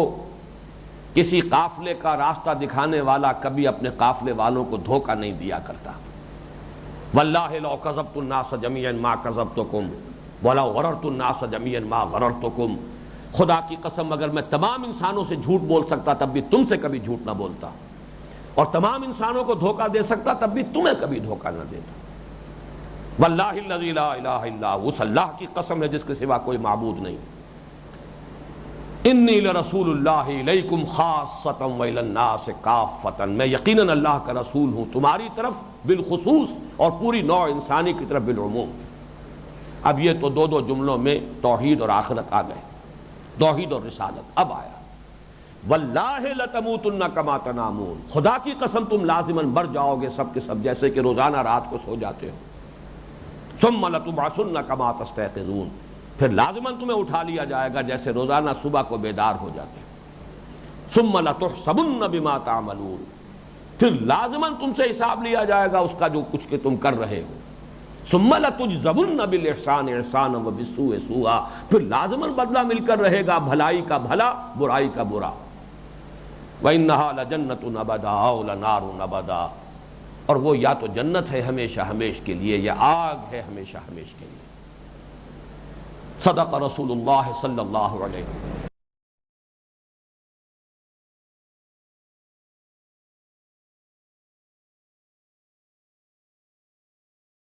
کسی قافلے کا راستہ دکھانے والا کبھی اپنے قافلے والوں کو دھوکہ نہیں دیا کرتا۔ واللہ لو کذبت الناس جميعا ما کذبتکم ولو غررت الناس جميعا ما غررتکم، خدا کی قسم اگر میں تمام انسانوں سے جھوٹ بول سکتا تب بھی تم سے کبھی جھوٹ نہ بولتا، اور تمام انسانوں کو دھوکہ دے سکتا تب بھی تمہیں کبھی دھوکہ نہ دیتا۔ واللہ الذی لا الہ الا ہو، اس اللہ کی قسم ہے جس کے سوا کوئی معبود نہیں۔ انی لرسول اللہ الیکم خاصۃ والی الناس کافۃ، میں یقیناً اللہ کا رسول ہوں تمہاری طرف بالخصوص اور پوری نوع انسانی کی طرف بالعموم۔ اب یہ تو دو جملوں میں توحید اور آخرت آ گئے، توحید اور رسالت۔ اب آیا واللہ لتموتن کما تنامون، خدا کی قسم تم لازماً مر جاؤ گے سب کے سب جیسے کہ روزانہ رات کو سو جاتے ہو۔ ثم لتبعثن کما تستيقظون، پھر لازماً تمہیں اٹھا لیا جائے گا جیسے روزانہ صبح کو بیدار ہو جاتے ہو۔ ثم لتحسبن بما تعملون، پھر لازماً تم سے حساب لیا جائے گا اس کا جو کچھ کہ تم کر رہے ہو۔ ثم لتجزون بالاحسان احسانا وبالسوء سوءا، پھر لازماً بدلہ مل کر رہے گا بھلائی کا بھلا، برائی کا برا۔ وَإِنَّهَا لَجَنَّةٌ أَبَدًا أَوْ لَنَارٌ أَبَدًا، اور وہ یا تو جنت ہے ہمیشہ ہمیش کے لیے یا آگ ہے ہمیشہ ہمیش کے لیے۔ صدق رسول اللہ صلی اللہ علیہ وسلم۔